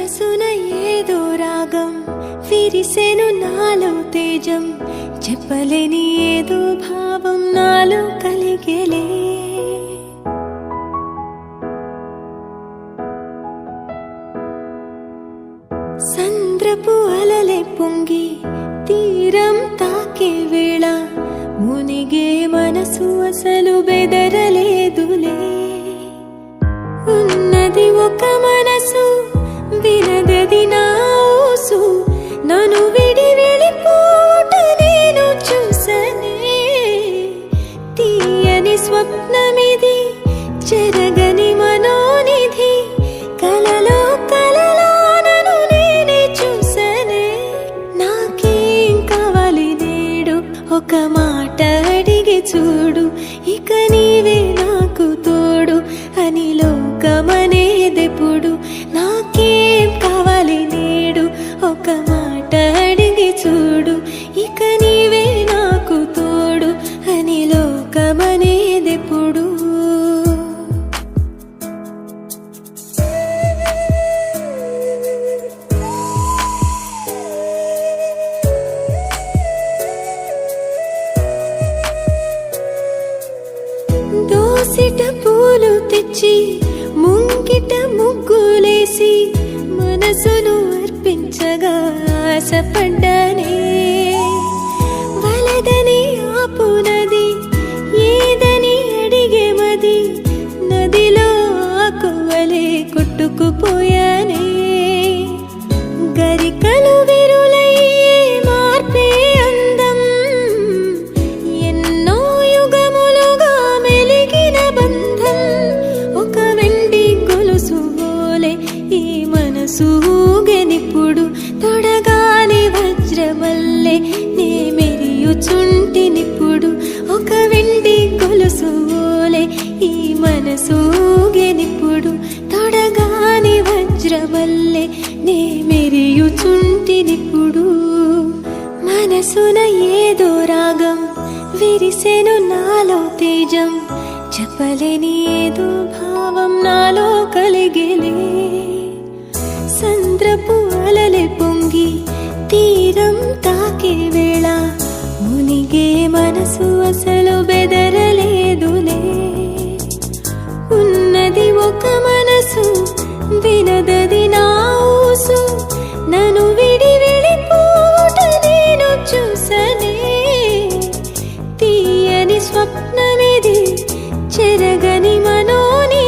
మనసున ఏదో రాగం విరిసెను నాలో తేజం చెప్పలేని ఏదో భావం నాలో కలిగేలే సంద్రపు అలలే పొంగి తీరం తాకే వేళ మునిగే మనసు అసలు బెదరలేదులే ఉన్నది ఒక మనసు వినదది నా ఊసు నన్ను విడి వెళ్ళిపోట నేను చూసనే తీయని స్వప్నమిది చెరగని మనోనిధి కలలో కలలో నన్ను నేనే చూసనే నాకేం కావాలి నేడు ఒక మాట అడిగి చూడు ఇక నీవే నాకు తోడు అని లోకమనేదెప్పుడు నాకేం కావాలి నేడు ఒక మాట అడిగి చూడు ఇక నీవే నాకు తోడు అని లోకమనేదెప్పుడు దోసిట పూలు తెచ్చి ముంగిట ముగ్గులేసి మనసును అర్పించగా ఆశపడ్డానే వలదని ఆపునది ఏదని అడిగే మది నదిలో ఆకువలే కొట్టుకుపోయానే గరికలు విరులయ్యే మార్పే అందం ఎన్నో యుగములుగా మెలిగిన బంధం ఒక వెండి గొలుసు వోలే ఈ మనసు ఊగెనిప్పుడు తొడగాని వజ్రమల్లే నే మెరియుచుంటినిప్పుడు ఒక వెండి గొలుసు వోలే ఈ మనసు ఊగెనిప్పుడు తొడగాని వజ్రమల్లే నే మెరియుచుంటినిప్పుడు మనసున ఏదో రాగం విరిసెను నాలో తేజం చెప్పలేని ఏదో భావం నాలో కలిగేలే సంద్రపు అలలే పొంగి తీరం తాకే వేళ మునిగే మనసు అసలు బెదరలేదులే ఉన్నది ఒక మనసు వినదది నా ఊసు నన్ను విడి వెళ్ళిపోట నేను చూసనే తీయని స్వప్నమిది చెరగని మనోని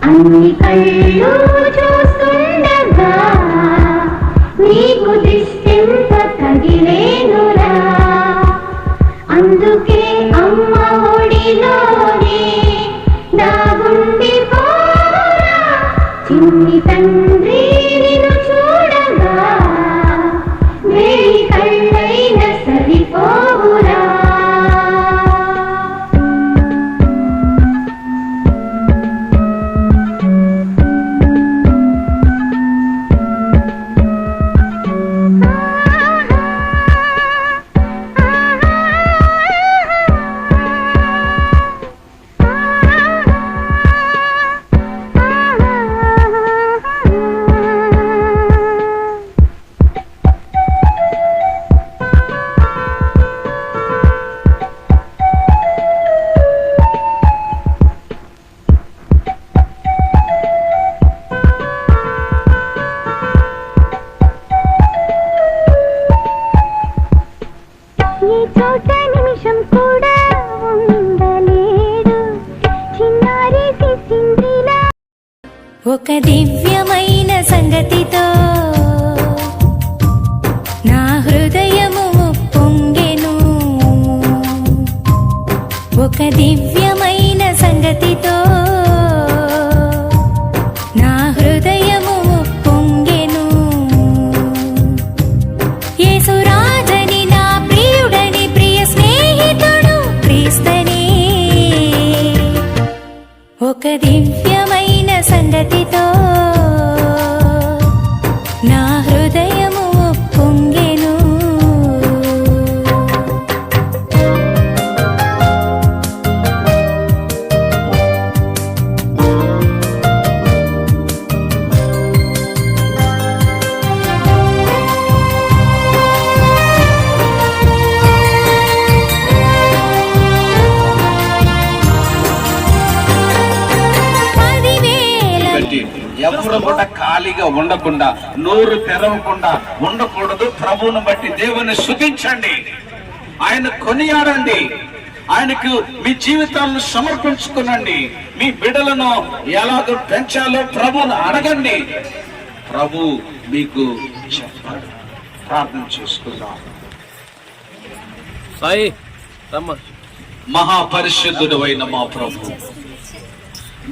అన్ని కళ్ళు చూస్తుండగా నీకు దిష్టెంత తగిలేనురా అందుకే అమ్మ ఒడిలోనే దాగుండిపోరా చిన్ని తండ్రి నిన్ను చూడగా వేయి కళ్ళైన సరిపోవురా ఒక దివ్యమైన సంగతితో నా హృదయము పొంగెను ఒక దివ్యమైన సంగతితో నా ఉండకుండా, నోరు తెరవకుండా ఉండకూడదు. ప్రభువును బట్టి దేవుని స్తుతించండి, ఆయన కొనియాడండి, ఆయనకు మీ జీవితాలను సమర్పించుకునండి. మీ బిడ్డలను ఎలాగో పెంచాలో ప్రభువును అడగండి, ప్రభు మీకు చెప్పాడు. ప్రార్థన చేసుకుందాం. సాయి మహాపరిశుద్ధుడు అయిన మా ప్రభు,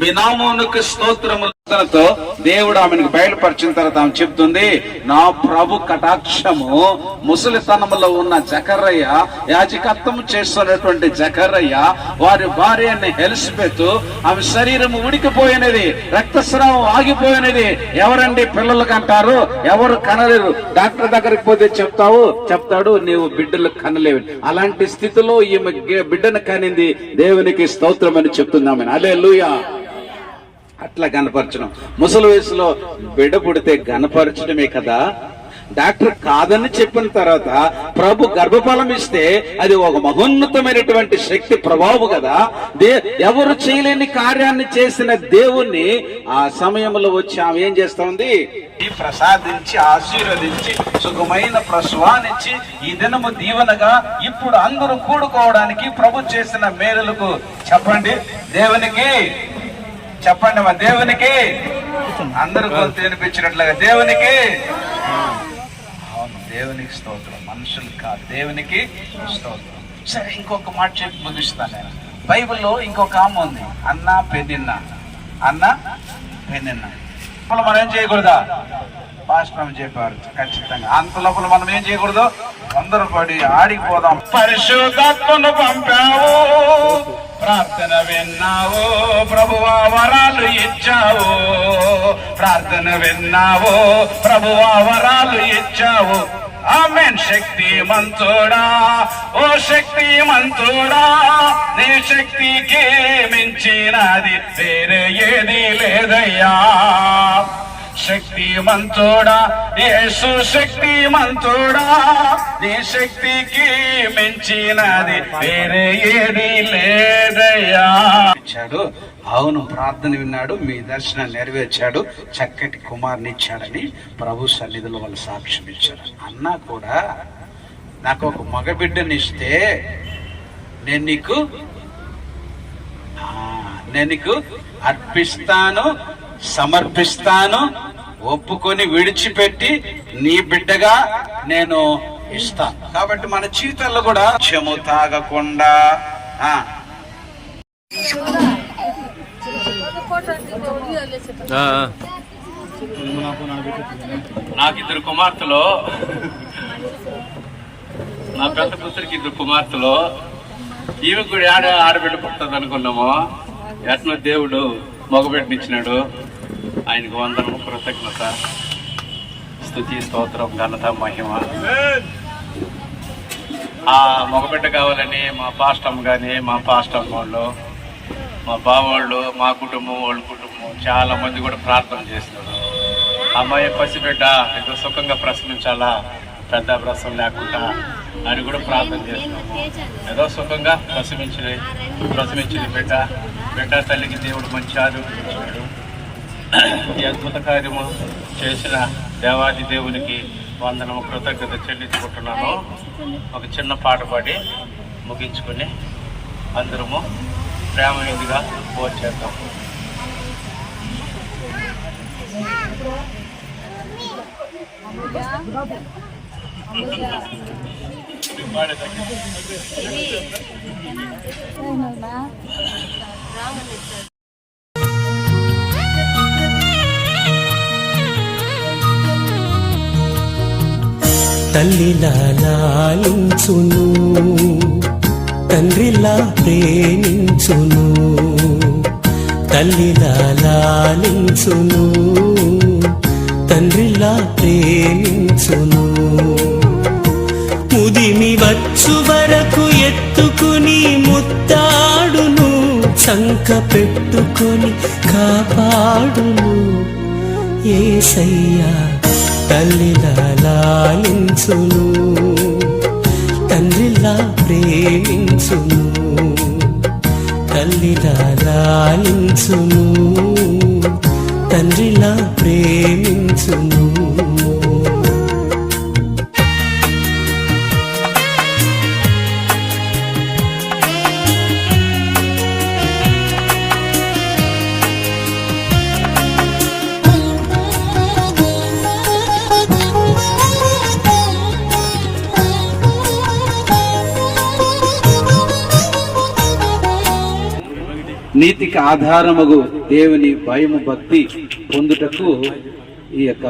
మీ నామమునకు స్తోత్రములతో దేవుడు ఆమెను బయలుపరిచిన తర్వాత ఆమె చెప్తుంది, నా ప్రభు కటాక్షము ముసలితనములో ఉన్న జకర్రయ్య, యాజకత్వం చేస్తున్నటువంటి జకర్రయ్య, వారి భార్య ఎలిజబెత్, ఆమె శరీరం ఉడికిపోయినది, రక్తస్రావం ఆగిపోయినది. ఎవరండి పిల్లలకు అంటారు, ఎవరు కనలేరు. డాక్టర్ దగ్గరికి పోతే చెప్తాడు నీవు బిడ్డలు కనలేవు. అలాంటి స్థితిలో ఈమె బిడ్డను కనింది. దేవునికి స్తోత్రం అని చెప్తున్నామని. హల్లెలూయా. అట్లా గనపరచడం, ముసలి వయసులో బిడ్డ పుడితే గనపరచడమే కదా. డాక్టర్ కాదని చెప్పిన తర్వాత ప్రభు గర్భఫలం ఇస్తే అది ఒక మహోన్నతమైనటువంటి శక్తి ప్రభావం కదా. ఎవరు చేయలేని కార్యాన్ని చేసిన దేవుణ్ణి ఆ సమయంలో వచ్చి ఆమె ఏం చేస్తా ఉంది, ప్రసాదించి ఆశీర్వదించి సుఖమైన ప్రసవాన్నిచ్చి ఈ దినము దీవెనగా ఇప్పుడు అందరూ కూడుకోవడానికి ప్రభు చేసిన మేలులకు చెప్పండి దేవునికి, చెప్పండి మా దేవునికి. అందరూ గొంతు వినిపించినట్లుగా దేవునికి. అవును, దేవునికి స్తోత్రం, మనుషులకు కాదు, దేవునికి స్తోత్రం. సరే, ఇంకొక మాట చెప్పి ముగిస్తాను నేను. బైబిల్లో ఇంకొక ఆమె ఉంది, అన్న పెనిన్న. మనం ఏం చేయకూడదా? పాస్టర్ చెప్పారు ఖచ్చితంగా. అంత లోపల మనం ఏం చేయకూడదు, అందరూ పడి ఆడిపోదాం. పరిశుద్ధాత్మను పంపావు, ప్రార్థన విన్నావు, ప్రభువా వరాలు ఇచ్చావు. ప్రార్థన విన్నావు, ప్రభువా వరాలు ఇచ్చావు. ఆమేన్. శక్తిమంతుడా, ఓ శక్తిమంతుడా, నీ శక్తికి మించినది వేరే ఏది లేదయ్యా. శక్తిమంతుడా, యేసు శక్తిమంతుడా, నీ శక్తికి మించినది వేరే ఏది లేదయ్యా. ఇచ్చాడు. అవును, ప్రార్థన విన్నాడు, మీ దర్శనం నెరవేర్చాడు, చక్కటి కుమారుని ఇచ్చాడని ప్రభు సన్నిధిలో వాళ్ళు సాక్ష్యం ఇచ్చారు. అన్నా కూడా నాకు ఒక మగబిడ్డని ఇస్తే నేను నీకు అర్పిస్తాను, సమర్పిస్తాను, ఒప్పుకొని విడిచిపెట్టి నీ బిడ్డగా నేను ఇస్తాను. కాబట్టి మన జీవితాల్లో కూడా చెము తాగకుండా నాకు ఇద్దరు కుమార్తెలు, నా పెద్ద కూతురికి ఇద్దరు కుమార్తెలు. ఈమె కూడా ఆడబిడ్డ పుట్టదు అనుకున్నాము. ఎట్నో దేవుడు మగబిడ్డనిచ్చినాడు. ఆయనకు వందనము, కృతజ్ఞత, స్తుతి, స్తోత్రం, ఘనత, మహిమ. ఆ మగబిడ్డ కావాలని మా పాస్టమ్ కానీ, మా పాస్టమ్ వాళ్ళు, మా బావాళ్ళు, మా కుటుంబం, వాళ్ళ కుటుంబం చాలా మంది కూడా ప్రార్థన చేస్తున్నారు. అమ్మాయి పసిబిడ్డ ఏదో సుఖంగా ప్రసవించాలా, పెద్ద ప్రసవం లేకుండా అని కూడా ప్రార్థన చేస్తున్నాము. ఏదో సుఖంగా ప్రసవించిన బిడ్డ తల్లికి దేవుడు మంచి ఆరోగ్యం ఇచ్చాడు. ఈ అద్భుత కార్యము చేసిన దేవాది దేవునికి వందనము, కృతజ్ఞత చెల్లించుకుంటున్నాను. ఒక చిన్న పాట పాడి ముగించుకొని అందరము ప్రేమ మీదుగా భోంచేద్దాం. తల్లిలా లాలించును, తండ్రిలా ప్రేమించును. తల్లిలా లాలించును, తండ్రిలా ప్రేమించును. ముదిమి వచ్చు వరకు ఎత్తుకుని ముత్తాడును, చంక పెట్టుకొని కాపాడును. యేసయ్యా తల్లిలా లాలించును, తండ్రిలా ప్రేమించును. తల్లిలా లాలించును, తండ్రిలా ప్రేమించును. నీతికి ఆధారముగు దేవుని భయము భక్తి పొందుటకు ఈ యొక్క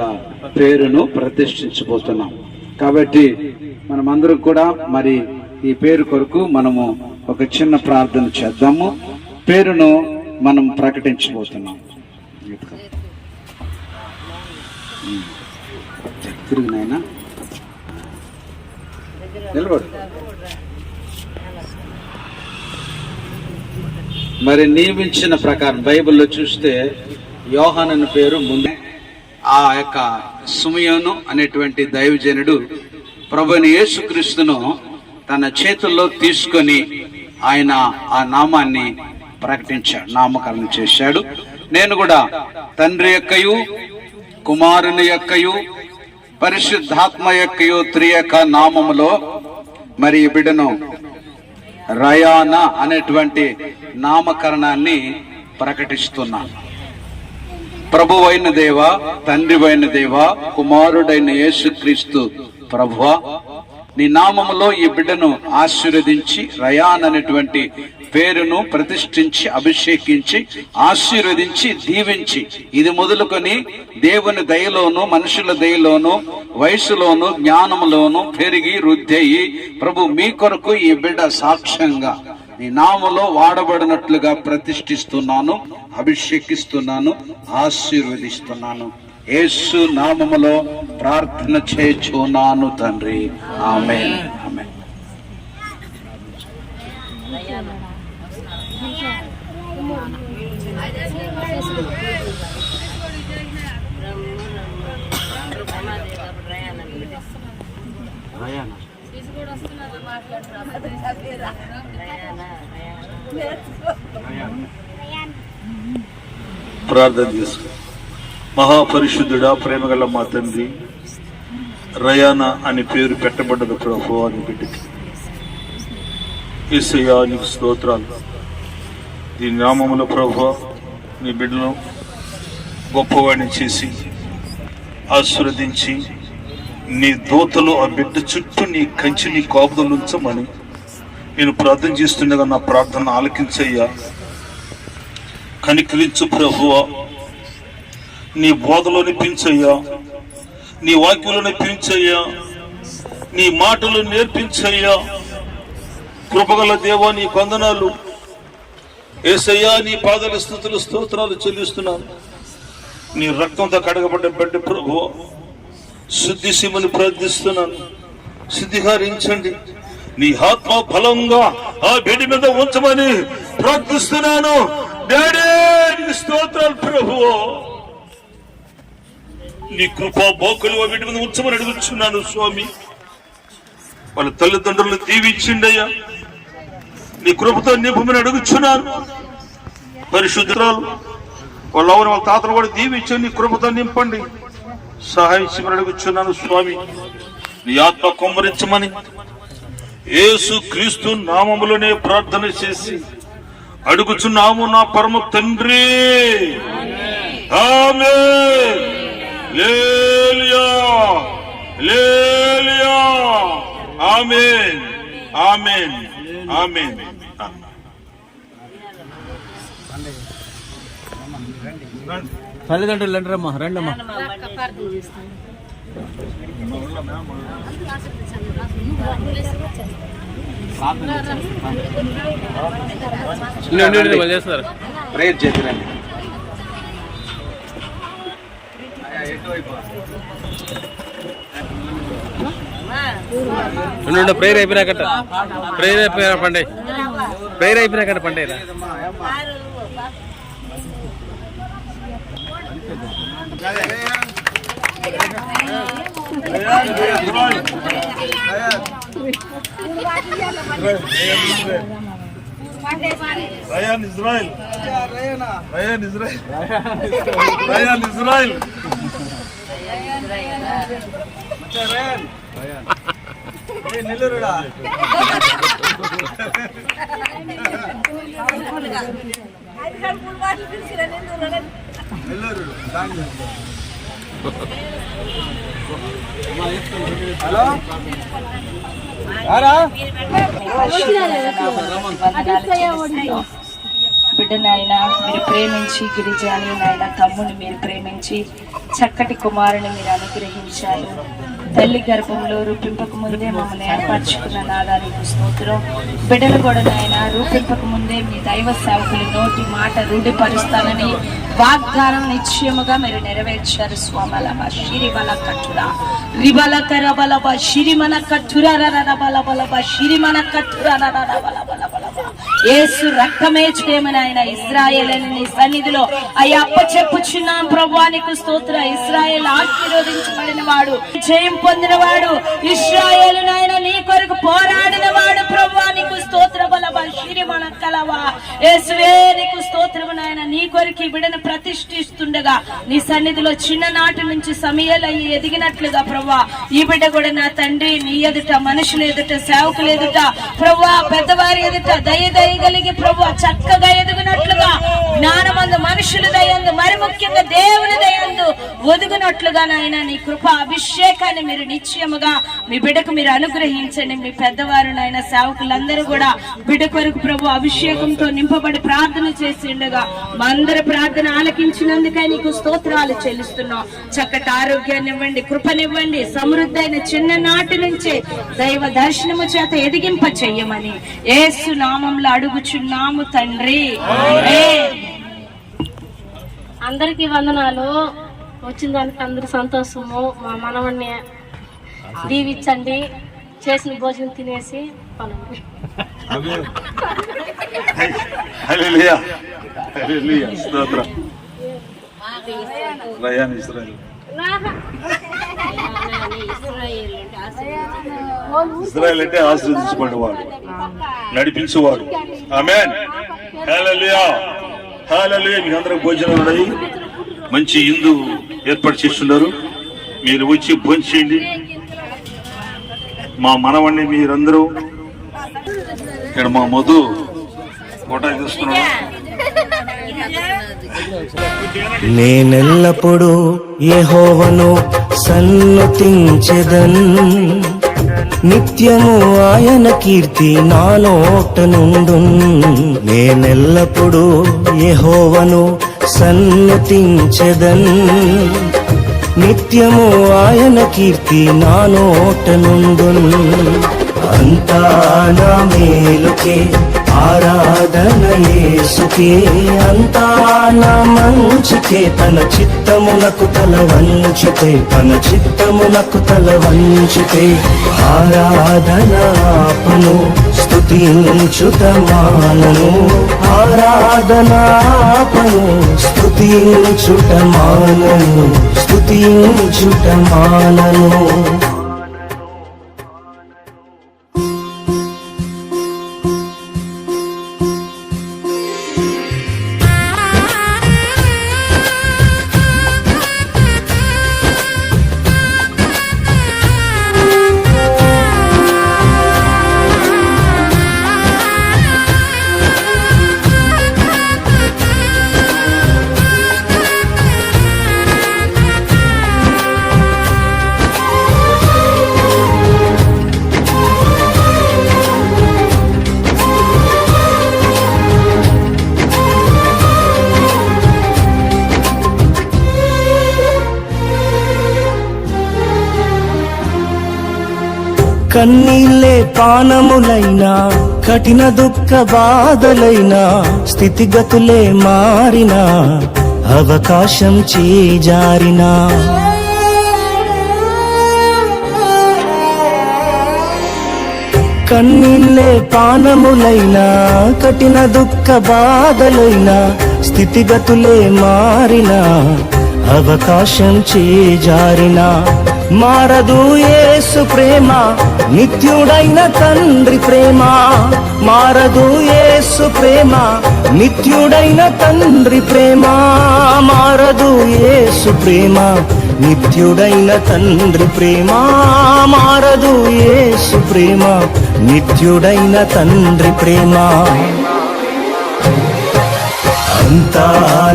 పేరును ప్రతిష్ఠించబోతున్నాం. కాబట్టి మనమందరం కూడా మరి ఈ పేరు కొరకు మనము ఒక చిన్న ప్రార్థన చేద్దాము. పేరును మనం ప్రకటించబోతున్నాం. తిరుగు నాయనా, నిలబడు. మరి నియమించిన ప్రకారం బైబిల్లో చూస్తే యోహాను పేరు ముందే ఆ యొక్క సుమయోను అనేటువంటి దైవజనుడు ప్రభువైన యేసుక్రీస్తును తన చేతుల్లో తీసుకొని ఆయన ఆ నామాన్ని ప్రకటించాడు, నామకరణం చేశాడు. నేను కూడా తండ్రి యొక్కయు కుమారుని యొక్కయు పరిశుద్ధాత్మ యొక్కయు త్రియక నామములో మరి ఈ బిడ్డను రయానా అనేటువంటి నామకరణాన్ని ప్రకటిస్తున్నాను. ప్రభువైన దేవ, తండ్రివైన దేవ, కుమారుడైన యేసుక్రీస్తు ప్రభువా, నీ నామములో ఈ బిడ్డను ఆశీర్వదించి రయాన్ అనేటువంటి పేరును ప్రతిష్ఠించి అభిషేకించి ఆశీర్వదించి దీవించి ఇది మొదలుకొని దేవుని దయలోను మనుషుల దయలోను వయసులోను జ్ఞానములోను పెరిగి వృద్ధి అయ్యి ప్రభు మీ కొరకు ఈ బిడ్డ సాక్ష్యంగా నీ నామలో వాడబడినట్లుగా ప్రతిష్ఠిస్తున్నాను, అభిషేకిస్తున్నాను, ఆశీర్వదిస్తున్నాను. యేసు నామములో ప్రార్థన చేయుచున్నాను తండ్రి, ఆమేన్. ఆమేన్. ప్రార్థన చేసుకో. మహాపరిశుద్ధుడా, ప్రేమగల మా తండ్రి, రయానా అని పేరు పెట్టబడ్డది ప్రభు అని బిడ్డకి. యేసయ్యా నీకు స్తోత్రాలు. ఈ నామములో ప్రభు నీ బిడ్డను గొప్పవాడిని చేసి ఆశీర్వదించి నీ దూతలు ఆ బిడ్డ చుట్టూ నీ కంచి నీ కాపుదలు ఉంచమని నేను ప్రార్థన చేస్తుండగా నా ప్రార్థన ఆలకించయ్యా. కనికరించు ప్రభువా, నీ బోధలో నిపించయ్యా, నీ వాక్యంలో నిపించయ్యా, నీ మాటలు నేర్పించయ్యా. కృపగల దేవా నీ వందనాలు. యేసయ్యా నీ పాదాల స్తుతులు స్తోత్రాలు చెల్లిస్తున్నాను. నీ రక్తంతో కడగబడ్డ బిడ్డ ప్రభువా, శుద్ధి సీమని ప్రార్థిస్తున్నాను. శుద్ధీకరించండి. నీ ఆత్మ బలంగా ఆ బిడ్డ మీద ఉంచమని ప్రార్థిస్తున్నాను. డాడీ నీకు స్తోత్రాలు ప్రభువా. నీ కృపా బోకలు ఆ బిడ్డ మీద ఉంచమని అడుగుతున్నాను స్వామి. వాళ్ళ తల్లిదండ్రులను దీవించిండయ్యా. నీ కృపతో నింపమని అడుగుచున్నాను. పరిశుద్ధురాలు వాళ్ళ తాతలు కూడా దీవించి నీ కృపతో నింపండి, సహాయం చేయమని అడుగుచున్నాను స్వామి. నీ ఆత్మ కుమ్మరించమని యేసు క్రీస్తు నామములోనే ప్రార్థన చేసి అడుగుచున్నాము నా పరమ తండ్రి, ఆమేన్. హల్లెలూయా, హల్లెలూయా, ఆమేన్, ఆమేన్, ఆమేన్. తల్లిదండ్రులు రండమ్మా, రండమ్మా. చేస్తారు ప్రేయర్ చేతులండి. ప్రేయర్ అయిపోయినాకట, ప్రేయర్ అయిపోయినా పండే, ప్రేయర్ అయిపోయినాకట పండే. రయాన్ ఇజ్రాయెల్ రయాన్ ఇజ్రాయెల్ బిడ్డనైనా మీరు ప్రేమించి గిరిజాని నాయన తమ్ముని మీరు ప్రేమించి చక్కటి కుమారుని మీరు అనుగ్రహించారు. తల్లి గర్భంలో రూపింపక ముందే మమ్మల్ని ఏర్పరచుకున్న నాదానికి స్తోత్రం. బిడ్డలు కూడా నాయన రూపింపక ముందే మీ దైవ సేవకులు నోటి మాట రూఢిపరుస్తానని వాగ్దానం నిశ్చయముగా మీరు నెరవేర్చారు. స్వామలబ శిరిబల కట్టురా రిబల కరబలబ శిరిమన కట్టురా రరబలబలబ శిరిమన కట్టురా రరబలబలబలబ యేసు రక్తమే చేయమని ఆయన ఇశ్రాయేలుని నీ సన్నిధిలో అయ్యా అప్పచెప్పుచున్నాను ప్రభువా నీకు స్తోత్ర. ఇశ్రాయేలు ఆశీర్వదించబడిన వాడు, జయం పొందిన వాడు, ఇశ్రాయేలు నాయన నీ కొరకు పోరాడిన వాడు ప్రభువా నీకు స్తోత్ర. బలబ శిరిమన కలవా యేసువే నీకు స్తోత్రము నాయన. నీ కొరకు బిడ్డను ప్రతిష్ఠిస్తుండగా నీ సన్నిధిలో చిన్ననాటి నుంచి సమయాలు అయ్యి ఎదిగినట్లుగా ప్రభువా ఈ బిడ్డ కూడా నా తండ్రి నీ ఎదుట, మనుషుల ఎదుట, సేవకుల ఎదుట ప్రభువా పెద్దవారి ఎదుట దయగలిగి ప్రభువా చక్కగా ఎదుగునట్లుగా జ్ఞానమందు, మనుషుల దయందు, మరి ముఖ్యంగా దేవుని దయందు ఒదుగునట్లుగా నాయన నీ కృప అభిషేకాన్ని మీరు నిశ్చయముగా మీ బిడ్డకు మీరు అనుగ్రహించండి. మీ పెద్దవారు నాయన సేవకులందరూ కూడా బిడ్డ కొరకు ప్రభు అభిషేకంతో నింపబడి ప్రార్థన చేసి ఉండగా మా అందరి ప్రార్థన ఆలకించినందుకై నీకు స్తోత్రాలు చెల్లిస్తున్నాం. చక్కటి ఆరోగ్యాన్ని ఇవ్వండి, కృపనివ్వండి, సమృద్ధి అయిన చిన్ననాటి నుంచే దైవ దర్శనము చేత ఎదిగింప చెయ్యమని యేసు నామంలో అడుగుచున్నాము తండ్రి. అందరికీ వందనాలు. వచ్చిన దానికి అందరు సంతోషము. మా మనవణ్ణి దీవించండి, చేసిన భోజనం తినేసి పనండి. హల్లెలూయా హల్లెలూయా స్తోత్రం. రయాన్ ఇజ్రాయెల్ ఇజ్రాయెల్ అంటే ఆశీర్వదించబడేవాడు, నడిపించేవాడు. ఆమేన్. హల్లెలూయా హల్లెలూయా. మీకు అందరూ భోజనాలు ఉన్నాయి, మంచి ఇందు ఏర్పాటు చేస్తున్నారు. మీరు వచ్చి భోజనం చేయండి. మా మనవణ్ణి మీరందరూ ఇక్కడ మా మధు ఫోటో చూస్తున్నాడు. నేనెల్లప్పుడూ యెహోవాను సన్నుతించెదన్, నిత్యము ఆయన కీర్తి నా నోట నుండున్. నేనెల్లప్పుడూ యెహోవాను సన్నుతించెదన్, నిత్యము ఆయన కీర్తి నా నోట నుండున్. అంతా నా మేలుకే ఆరాధన యేసుకే, అంతా నా మంచికే. తన చిత్తమునకు తల వంచితే, తన చిత్తమునకు తల వంచితే ఆరాధన ఆపను, స్తుతించుట మానను. ఆరాధన ఆపను, స్తుతించుట మానను, స్తుతించుట మానను. కన్నీళ్ళే పానములైనా, కఠిన దుఃఖ బాధలైనా, స్థితిగతులే మారినా, అవకాశం చేజారినా, కన్నీళ్ళే పానములైనా, కఠిన దుఃఖ బాధలైనా, స్థితిగతులే మారినా, అవకాశం చేజారినా, మారదు యేసు ప్రేమ, నిత్యుడైన తండ్రి ప్రేమ. మారదు యేసు ప్రేమ, నిత్యుడైన తండ్రి ప్రేమ. మారదు యేసు ప్రేమ, నిత్యుడైన తండ్రి ప్రేమ. మారదు యేసు ప్రేమ, నిత్యుడైన తండ్రి ప్రేమ. అంతా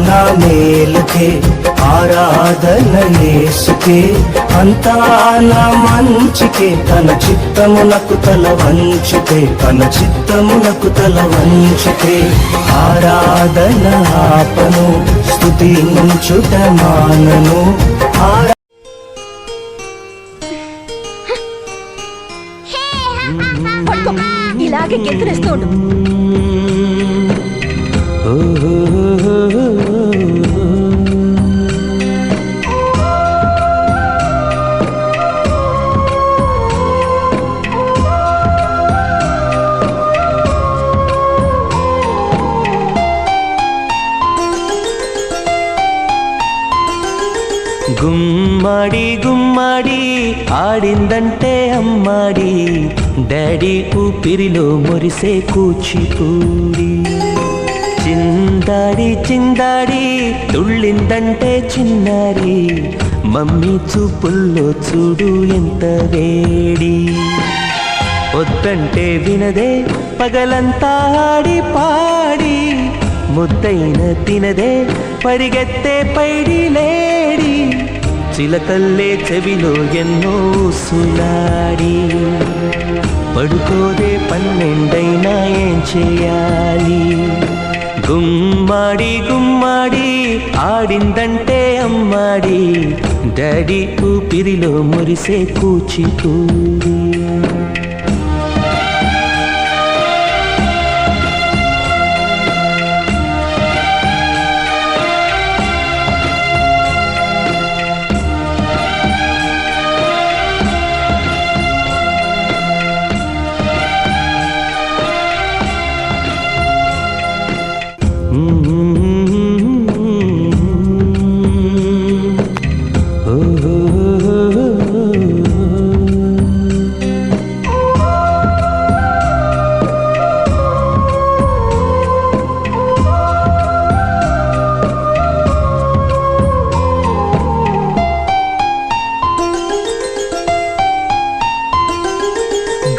నా మేలుకే, ఆరాధన యేసుకే. అంతా నా మంచికే, తన చిత్తమునకు తల వంచితే, తన చిత్తమునకు తల వంచితే. ఆరాధన ఆపను, స్తుతించుట మానను. ఇలాగే గెంతులేస్తూ ఉండు. గుమ్మడి గుమ్మడి ఆడిందంటే అమ్మాడి, డాడీ ఊపిరిలో మురిసే కూచిపూడి. చిందాడి చిందాడి తుళ్ళిందంటే చిన్నారి, మమ్మీ చూపుల్లో చూడు ఎంత వేడి. వద్దంటే వినదే పగలంతా ఆడి పాడి, ముద్దైన తినదే పరిగెత్తే పైడి లేడి. చిలకల్లే చెవిలో ఎన్నో సులాడి, పడుకోదే 12 ఏం చేయాలి. గుమ్మాడి గుమ్మాడి ఆడిందంటే అమ్మాడి, డాడీ ఊపిరిలో మురిసే కూచిపూడి.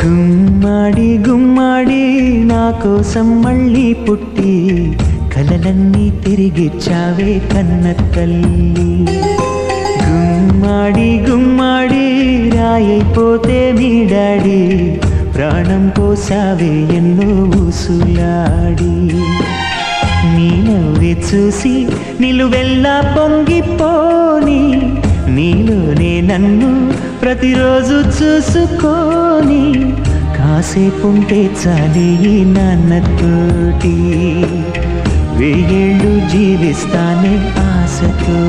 గుమ్మాడి గుమ్మాడి నా కోసం మళ్ళీ పుట్టి, కలలన్నీ తిరిగిచ్చావే కన్న తల్లి. గుమ్మాడి గుమ్మాడి రాయైపోతే మీ డాడీ, ప్రాణం పోసావే ఎన్నో ఊసులాడి. నీ నవ్వి చూసి నిలువెల్లా పొంగిపోని, నీలోనే నన్ను ప్రతిరోజు చూసుకోని. కాసేపుంటే చాలి ఈ నాన్నతోటి, 1000 ఏళ్ళు జీవిస్తానే ఆశతో.